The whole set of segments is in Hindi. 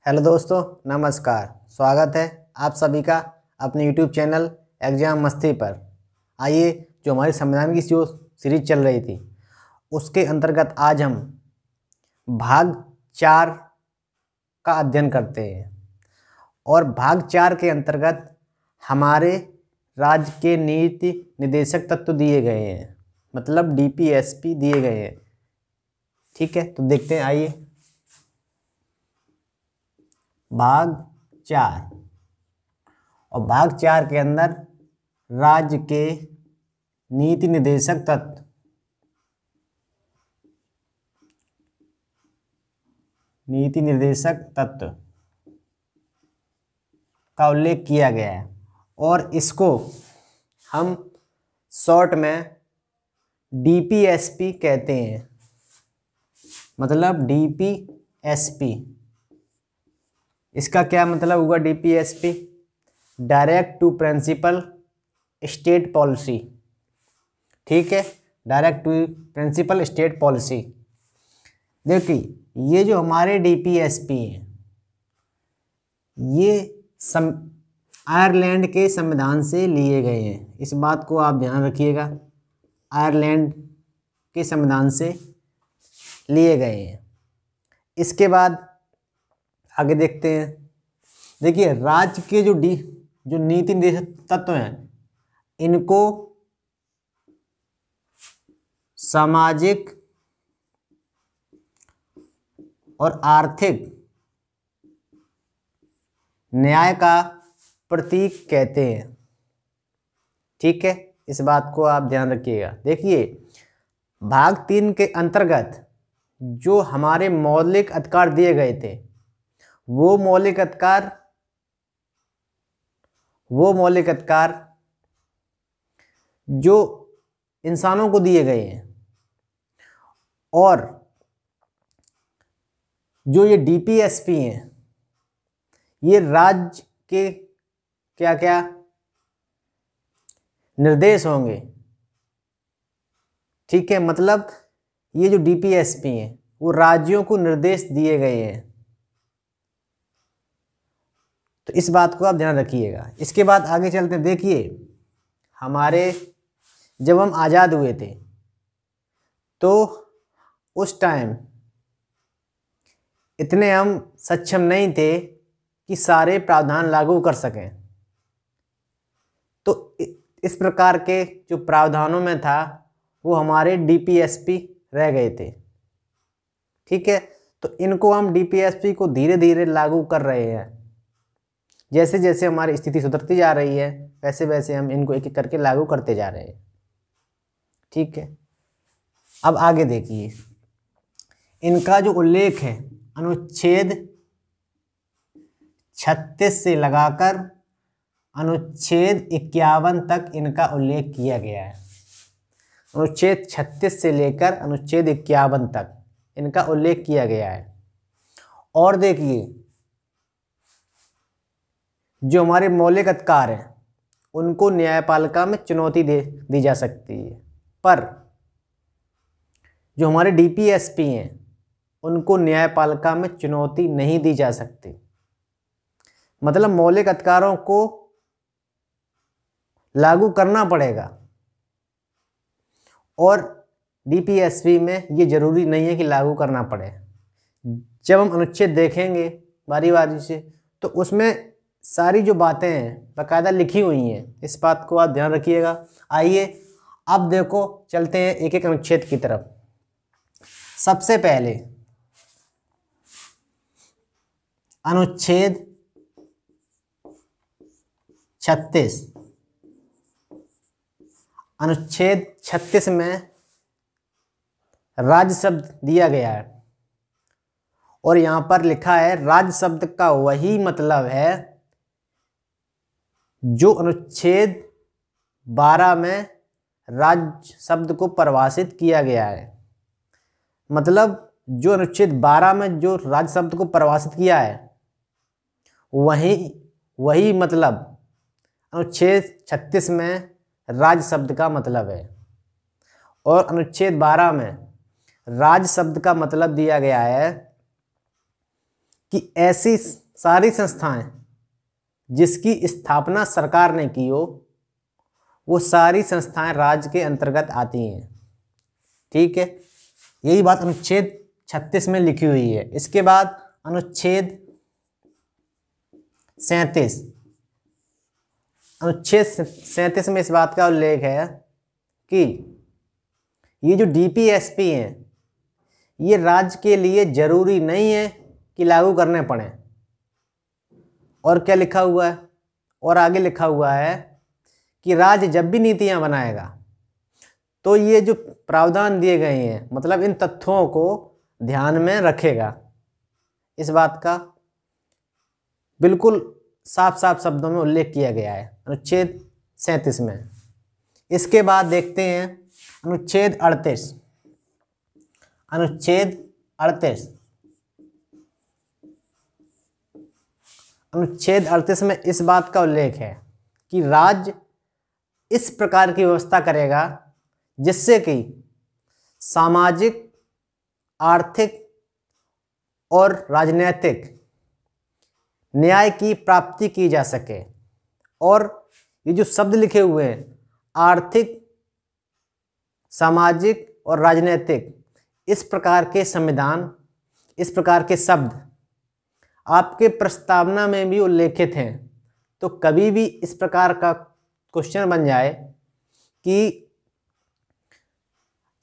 हेलो दोस्तों, नमस्कार। स्वागत है आप सभी का अपने यूट्यूब चैनल एग्जाम मस्ती पर। आइए, जो हमारी संविधान की जो सीरीज चल रही थी उसके अंतर्गत आज हम भाग 4 का अध्ययन करते हैं। और भाग 4 के अंतर्गत हमारे राज्य के नीति निर्देशक तत्व दिए गए हैं, मतलब डीपीएसपी दिए गए हैं। ठीक है, तो देखते हैं। आइए, भाग 4। और भाग 4 के अंदर राज्य के नीति निर्देशक तत्व का उल्लेख किया गया है और इसको हम शॉर्ट में डीपीएसपी कहते हैं, मतलब डीपीएसपी। इसका क्या मतलब हुआ? DPSP direct to principal state policy. ठीक है, direct to principal state policy. देखिए, ये जो हमारे डीपीएसपी हैं ये आयरलैंड के संविधान से लिए गए हैं। इस बात को आप ध्यान रखिएगा, आयरलैंड के संविधान से लिए गए हैं। इसके बाद आगे देखते हैं। देखिए, राज्य के जो नीति निर्देशक तत्व हैं इनको सामाजिक और आर्थिक न्याय का प्रतीक कहते हैं। ठीक है, इस बात को आप ध्यान रखिएगा। देखिए, भाग 3 के अंतर्गत जो हमारे मौलिक अधिकार दिए गए थे वो मौलिक अधिकार जो इंसानों को दिए गए हैं, और जो ये डीपीएसपी हैं ये राज्य के क्या क्या निर्देश होंगे। ठीक है, मतलब ये जो डीपीएसपी हैं वो राज्यों को निर्देश दिए गए हैं, तो इस बात को आप ध्यान रखिएगा। इसके बाद आगे चलते हैं। देखिए, हमारे जब हम आज़ाद हुए थे तो उस टाइम इतने हम सक्षम नहीं थे कि सारे प्रावधान लागू कर सकें। तो इस प्रकार के जो प्रावधानों में था वो हमारे डीपीएसपी रह गए थे। ठीक है, तो इनको हम डीपीएसपी को धीरे धीरे लागू कर रहे हैं। जैसे जैसे हमारी स्थिति सुधरती जा रही है वैसे वैसे हम इनको एक एक करके लागू करते जा रहे हैं। ठीक है, अब आगे देखिए, इनका जो उल्लेख है अनुच्छेद 36 से लगाकर अनुच्छेद 51 तक इनका उल्लेख किया गया है। अनुच्छेद 36 से लेकर अनुच्छेद 51 तक इनका उल्लेख किया गया है। और देखिए, जो हमारे मौलिक अधिकार हैं उनको न्यायपालिका में चुनौती दी जा सकती है, पर जो हमारे डीपीएसपी हैं उनको न्यायपालिका में चुनौती नहीं दी जा सकती। मतलब मौलिक अधिकारों को लागू करना पड़ेगा, और डीपीएसपी में ये जरूरी नहीं है कि लागू करना पड़े। जब हम अनुच्छेद देखेंगे बारी बारी से तो उसमें सारी जो बातें हैं बाकायदा लिखी हुई हैं। इस बात को आप ध्यान रखिएगा। आइए, अब देखो, चलते हैं एक एक अनुच्छेद की तरफ। सबसे पहले अनुच्छेद 36। अनुच्छेद 36 में राज्य शब्द दिया गया है, और यहां पर लिखा है राज्य शब्द का वही मतलब है जो अनुच्छेद 12 में राज्य शब्द को परिभाषित किया गया है। मतलब जो अनुच्छेद 12 में जो राज्य शब्द को परिभाषित किया है वही मतलब अनुच्छेद 36 में राज्य शब्द का मतलब है। और अनुच्छेद 12 में राज्य शब्द का मतलब दिया गया है कि ऐसी सारी संस्थाएं जिसकी स्थापना सरकार ने की हो, वो सारी संस्थाएं राज्य के अंतर्गत आती हैं। ठीक है, यही बात अनुच्छेद 36 में लिखी हुई है। इसके बाद अनुच्छेद 37, अनुच्छेद 37 में इस बात का उल्लेख है कि ये जो डीपीएसपी हैं, ये राज्य के लिए जरूरी नहीं है कि लागू करने पड़े। और क्या लिखा हुआ है, और आगे लिखा हुआ है कि राज्य जब भी नीतियां बनाएगा तो ये जो प्रावधान दिए गए हैं, मतलब इन तथ्यों को ध्यान में रखेगा। इस बात का बिल्कुल साफ साफ शब्दों में उल्लेख किया गया है अनुच्छेद 37 में। इसके बाद देखते हैं अनुच्छेद 38। अनुच्छेद 38, अनुच्छेद 38 में इस बात का उल्लेख है कि राज्य इस प्रकार की व्यवस्था करेगा जिससे कि सामाजिक, आर्थिक और राजनीतिक न्याय की प्राप्ति की जा सके। और ये जो शब्द लिखे हुए हैं, आर्थिक, सामाजिक और राजनीतिक, इस प्रकार के संविधान, इस प्रकार के शब्द आपके प्रस्तावना में भी उल्लेखित हैं। तो कभी भी इस प्रकार का क्वेश्चन बन जाए कि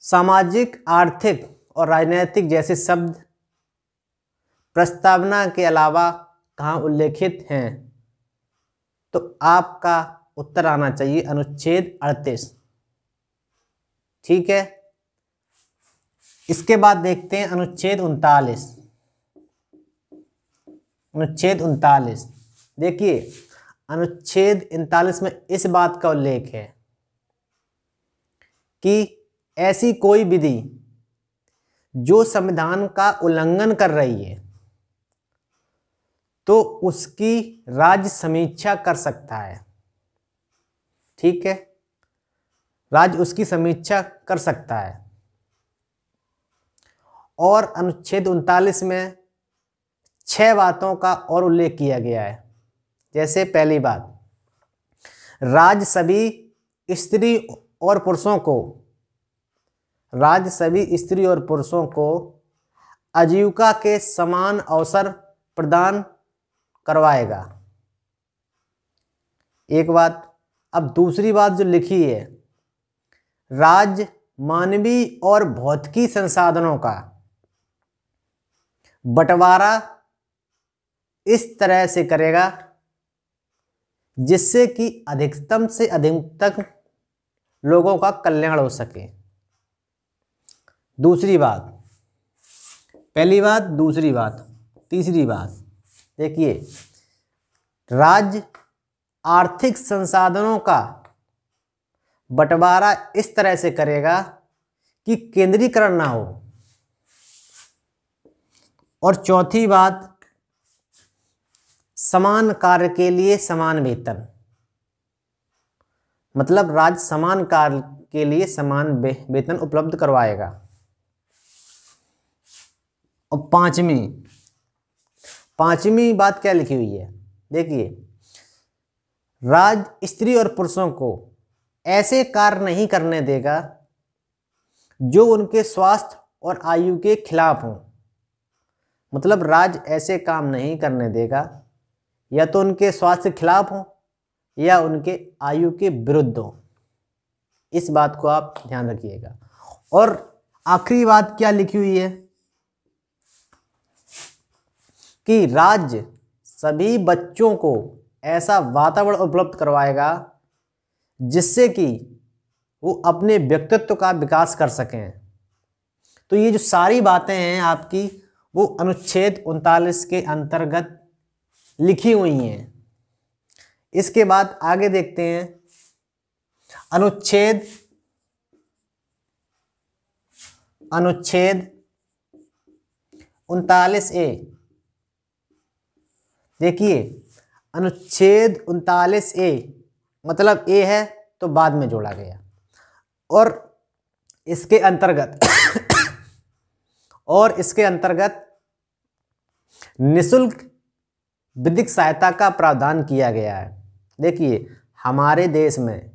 सामाजिक, आर्थिक और राजनीतिक जैसे शब्द प्रस्तावना के अलावा कहाँ उल्लेखित हैं, तो आपका उत्तर आना चाहिए अनुच्छेद 38। ठीक है, इसके बाद देखते हैं अनुच्छेद 39। अनुच्छेद 39, देखिए अनुच्छेद 39 में इस बात का उल्लेख है कि ऐसी कोई विधि जो संविधान का उल्लंघन कर रही है तो उसकी राज्य समीक्षा कर सकता है। ठीक है, राज्य उसकी समीक्षा कर सकता है। और अनुच्छेद 39 में 6 बातों का और उल्लेख किया गया है। जैसे पहली बात, राज्य सभी स्त्री और पुरुषों को, राज्य सभी स्त्री और पुरुषों को आजीविका के समान अवसर प्रदान करवाएगा। एक बात। अब दूसरी बात जो लिखी है, राज्य मानवीय और भौतिकी संसाधनों का बंटवारा इस तरह से करेगा जिससे कि अधिकतम से अधिकतम लोगों का कल्याण हो सके। दूसरी बात, पहली बात, दूसरी बात, तीसरी बात, देखिए राज्य आर्थिक संसाधनों का बंटवारा इस तरह से करेगा कि केंद्रीकरण ना हो। और चौथी बात, समान कार्य के लिए समान वेतन, मतलब राज्य समान कार्य के लिए समान वेतन उपलब्ध करवाएगा। और पांचवी बात क्या लिखी हुई है, देखिए राज्य स्त्री और पुरुषों को ऐसे कार्य नहीं करने देगा जो उनके स्वास्थ्य और आयु के खिलाफ हो। मतलब राज्य ऐसे काम नहीं करने देगा या तो उनके स्वास्थ्य के खिलाफ हो या उनके आयु के विरुद्ध हो। इस बात को आप ध्यान रखिएगा। और आखिरी बात क्या लिखी हुई है कि राज्य सभी बच्चों को ऐसा वातावरण उपलब्ध करवाएगा जिससे कि वो अपने व्यक्तित्व का विकास कर सकें। तो ये जो सारी बातें हैं आपकी, वो अनुच्छेद 39 के अंतर्गत लिखी हुई हैं। इसके बाद आगे देखते हैं अनुच्छेद 39A। देखिए अनुच्छेद 39A मतलब ए है तो बाद में जोड़ा गया, और इसके अंतर्गत निःशुल्क विधिक सहायता का प्रावधान किया गया है। देखिए, हमारे देश में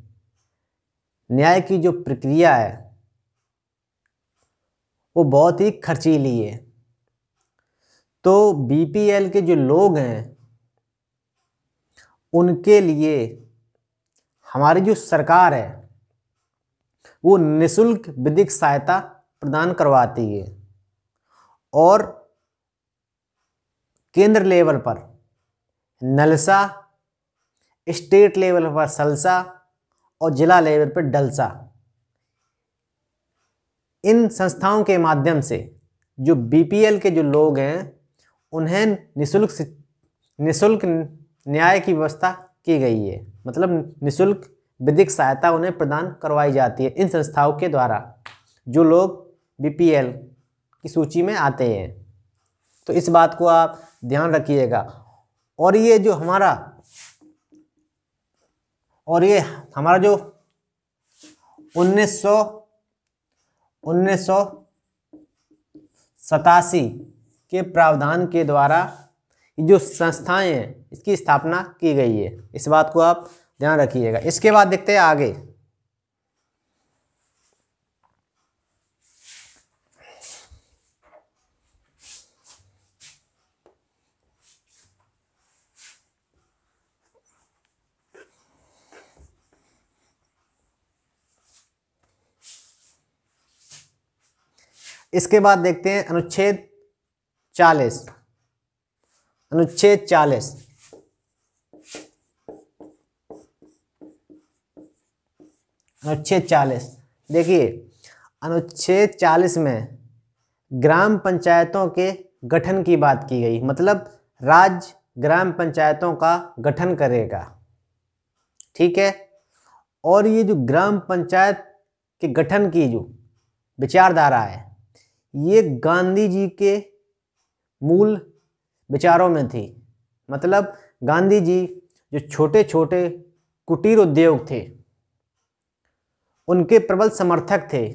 न्याय की जो प्रक्रिया है वो बहुत ही खर्चीली है। तो बीपीएल के जो लोग हैं उनके लिए हमारी जो सरकार है वो निःशुल्क विधिक सहायता प्रदान करवाती है, और केंद्र लेवल पर नलसा, स्टेट लेवल पर सलसा और जिला लेवल पर डलसा, इन संस्थाओं के माध्यम से जो बीपीएल के जो लोग हैं उन्हें निःशुल्क न्याय की व्यवस्था की गई है। मतलब निःशुल्क विधिक सहायता उन्हें प्रदान करवाई जाती है इन संस्थाओं के द्वारा, जो लोग बीपीएल की सूची में आते हैं। तो इस बात को आप ध्यान रखिएगा। और ये हमारा जो 1987 के प्रावधान के द्वारा जो संस्थाएं हैं इसकी स्थापना की गई है। इस बात को आप ध्यान रखिएगा। इसके बाद देखते हैं आगे। इसके बाद देखते हैं अनुच्छेद 40। अनुच्छेद 40 देखिए, अनुच्छेद 40 में ग्राम पंचायतों के गठन की बात की गई। मतलब राज्य ग्राम पंचायतों का गठन करेगा, ठीक है। और ये जो ग्राम पंचायत के गठन की जो विचारधारा है ये गांधी जी के मूल विचारों में थी। मतलब गांधी जी जो छोटे छोटे कुटीर उद्योग थे उनके प्रबल समर्थक थे,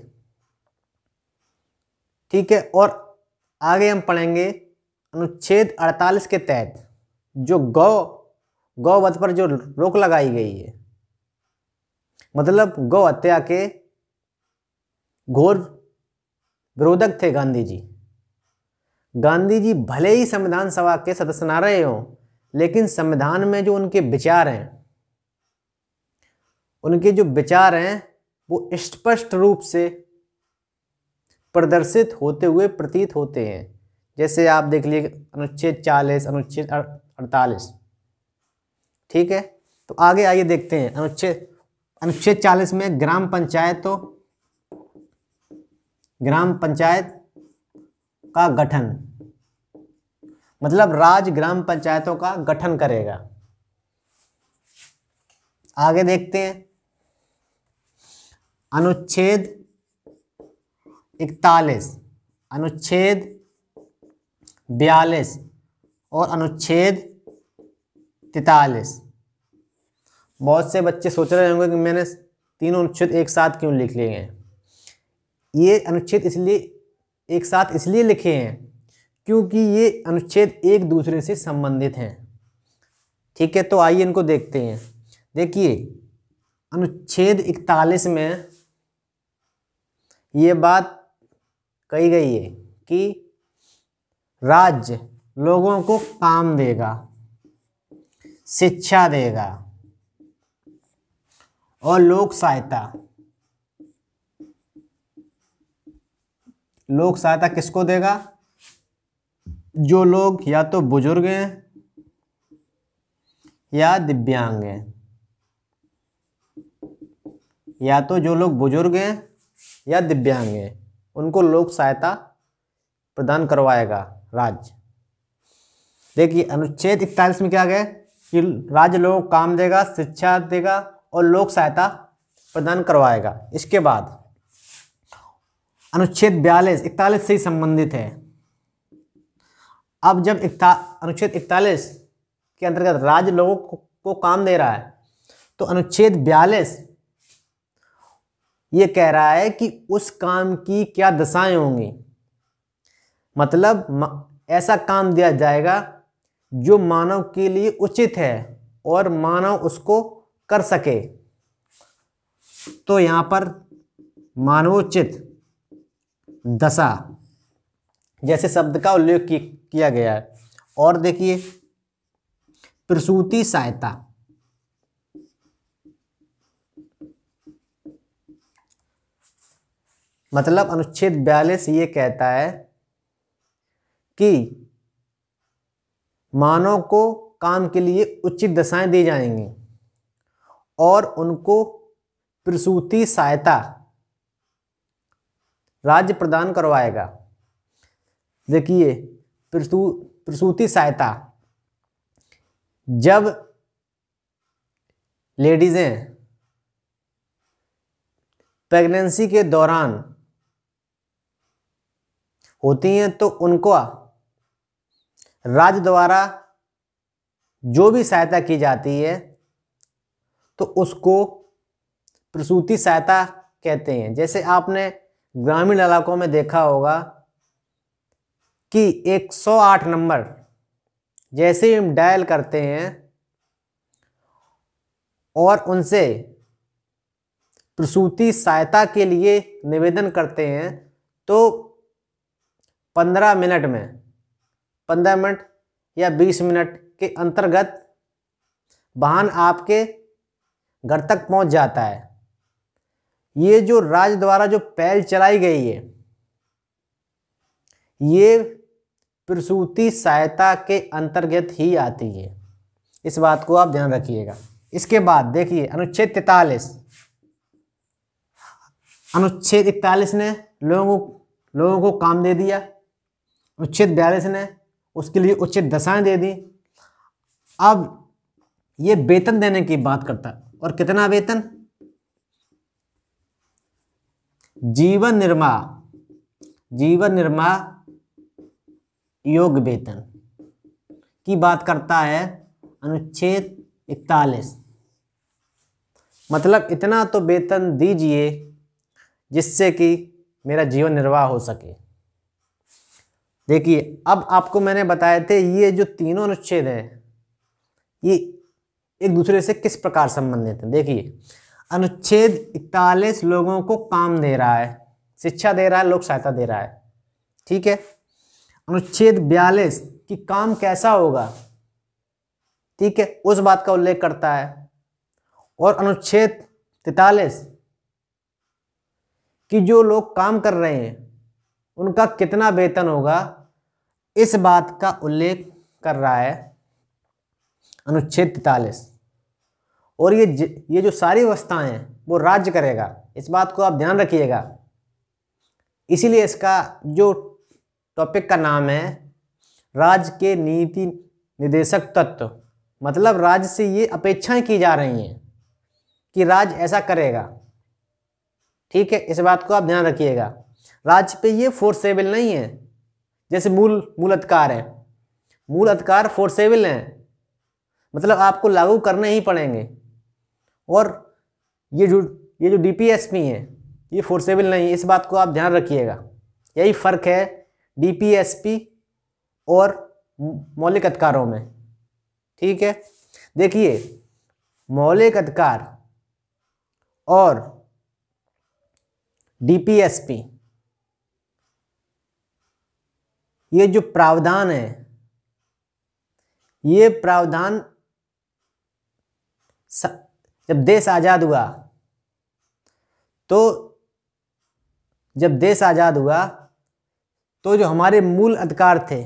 ठीक है। और आगे हम पढ़ेंगे अनुच्छेद 48 के तहत जो गौवध पर जो रोक लगाई गई है, मतलब गौ हत्या के घोर विरोधक थे गांधी जी। गांधी जी भले ही संविधान सभा के सदस्य ना रहे हों, लेकिन संविधान में जो उनके विचार हैं, उनके जो विचार हैं वो स्पष्ट रूप से प्रदर्शित होते हुए प्रतीत होते हैं। जैसे आप देख लीजिए अनुच्छेद 40, अनुच्छेद 48, ठीक है। तो आगे आइए देखते हैं अनुच्छेद 40 में ग्राम पंचायत का गठन, मतलब राज्य ग्राम पंचायतों का गठन करेगा। आगे देखते हैं अनुच्छेद 41, अनुच्छेद 42 और अनुच्छेद 43। बहुत से बच्चे सोच रहे होंगे कि मैंने तीनों अनुच्छेद एक साथ क्यों लिख लिए हैं। ये अनुच्छेद एक साथ इसलिए लिखे हैं क्योंकि ये अनुच्छेद एक दूसरे से संबंधित हैं, ठीक है। तो आइए इनको देखते हैं। देखिए, अनुच्छेद 41 में ये बात कही गई है कि राज्य लोगों को काम देगा, शिक्षा देगा और लोक सहायता किसको देगा? जो लोग या तो बुजुर्ग हैं या दिव्यांग हैं, या तो जो लोग बुजुर्ग हैं या दिव्यांग हैं उनको लोक सहायता प्रदान करवाएगा राज्य। देखिए, अनुच्छेद 41 में क्या गया कि राज्य लोगों को काम देगा, शिक्षा देगा और लोक सहायता प्रदान करवाएगा। इसके बाद अनुच्छेद 41 से ही संबंधित है। अब जब अनुच्छेद 41 के अंतर्गत राज्य लोगों को काम दे रहा है, तो अनुच्छेद 42 ये कह रहा है कि उस काम की क्या दशाएं होंगी। मतलब ऐसा काम दिया जाएगा जो मानव के लिए उचित है और मानव उसको कर सके। तो यहाँ पर मानवोचित दशा जैसे शब्द का उल्लेख किया गया है। और देखिए प्रसूति सहायता, मतलब अनुच्छेद 42 ये कहता है कि मानव को काम के लिए उचित दशाएं दी जाएंगी और उनको प्रसूति सहायता राज्य प्रदान करवाएगा। देखिए प्रसूति सहायता, जब लेडीजें प्रेगनेंसी के दौरान होती हैं तो उनको राज्य द्वारा जो भी सहायता की जाती है तो उसको प्रसूति सहायता कहते हैं। जैसे आपने ग्रामीण इलाकों में देखा होगा कि 108 नंबर जैसे ही हम डायल करते हैं और उनसे प्रसूति सहायता के लिए निवेदन करते हैं तो 15 मिनट या 20 मिनट के अंतर्गत वाहन आपके घर तक पहुंच जाता है। ये जो राज्य द्वारा जो पहल चलाई गई है ये प्रसूति सहायता के अंतर्गत ही आती है, इस बात को आप ध्यान रखिएगा। इसके बाद देखिए अनुच्छेद 43, अनुच्छेद 41 ने लोगों को काम दे दिया, अनुच्छेद 42 ने उसके लिए उचित दशाएं दे दी। अब ये वेतन देने की बात करता है, और कितना वेतन? जीवन निर्वाह योग्य वेतन की बात करता है अनुच्छेद 41। मतलब इतना तो वेतन दीजिए जिससे कि मेरा जीवन निर्वाह हो सके। देखिए अब आपको मैंने बताए थे ये जो तीनों अनुच्छेद हैं ये एक दूसरे से किस प्रकार संबंधित हैं। देखिए अनुच्छेद 41 लोगों को काम दे रहा है, शिक्षा दे रहा है, लोक सहायता दे रहा है, ठीक है। अनुच्छेद 42 कि काम कैसा होगा, ठीक है, उस बात का उल्लेख करता है। और अनुच्छेद 43 कि जो लोग काम कर रहे हैं उनका कितना वेतन होगा, इस बात का उल्लेख कर रहा है अनुच्छेद 43। और ये जो सारी व्यवस्थाएं हैं वो राज्य करेगा, इस बात को आप ध्यान रखिएगा। इसीलिए इसका जो टॉपिक का नाम है राज्य के नीति निर्देशक तत्व। मतलब राज्य से ये अपेक्षाएं की जा रही हैं कि राज्य ऐसा करेगा, ठीक है, इस बात को आप ध्यान रखिएगा। राज्य पे ये फोर्सेबल नहीं है, जैसे मूल अधिकार है, मूल अधिकार फोर्सेबल हैं, मतलब आपको लागू करने ही पड़ेंगे। और ये जो डीपीएसपी है ये फोर्सेबल नहीं है, इस बात को आप ध्यान रखिएगा। यही फर्क है डीपीएसपी और मौलिक अधिकारों में, ठीक है। देखिए मौलिक अधिकार और डीपीएसपी ये जो प्रावधान है ये प्रावधान जब देश आजाद हुआ तो जो हमारे मूल अधिकार थे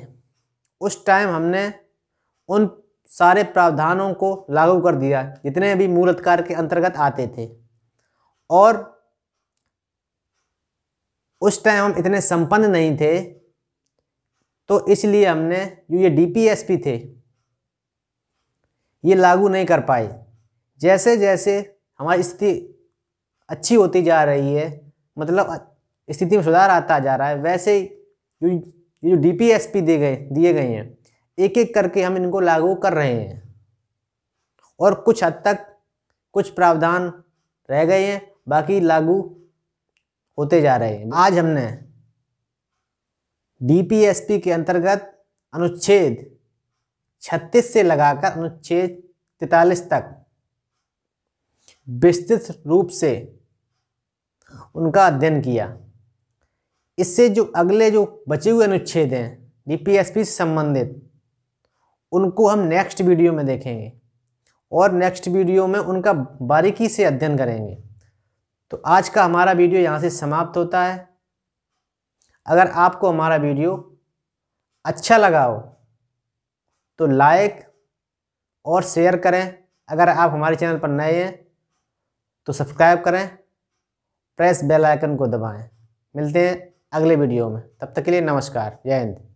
उस टाइम हमने उन सारे प्रावधानों को लागू कर दिया जितने भी मूल अधिकार के अंतर्गत आते थे। और उस टाइम हम इतने संपन्न नहीं थे तो इसलिए हमने जो ये डीपीएसपी थे ये लागू नहीं कर पाए। जैसे जैसे हमारी स्थिति अच्छी होती जा रही है, मतलब स्थिति में सुधार आता जा रहा है, वैसे ही जो डीपीएसपी दिए गए हैं एक एक करके हम इनको लागू कर रहे हैं। और कुछ हद तक कुछ प्रावधान रह गए हैं, बाकी लागू होते जा रहे हैं। आज हमने डीपीएसपी के अंतर्गत अनुच्छेद 36 से लगाकर अनुच्छेद 43 तक विस्तृत रूप से उनका अध्ययन किया। इससे जो अगले जो बचे हुए अनुच्छेद हैं डीपीएसपी से संबंधित, उनको हम नेक्स्ट वीडियो में देखेंगे और नेक्स्ट वीडियो में उनका बारीकी से अध्ययन करेंगे। तो आज का हमारा वीडियो यहाँ से समाप्त होता है। अगर आपको हमारा वीडियो अच्छा लगा हो तो लाइक और शेयर करें। अगर आप हमारे चैनल पर नए हैं तो सब्सक्राइब करें, प्रेस बेल आइकन को दबाएं। मिलते हैं अगले वीडियो में, तब तक के लिए नमस्कार, जय हिंद।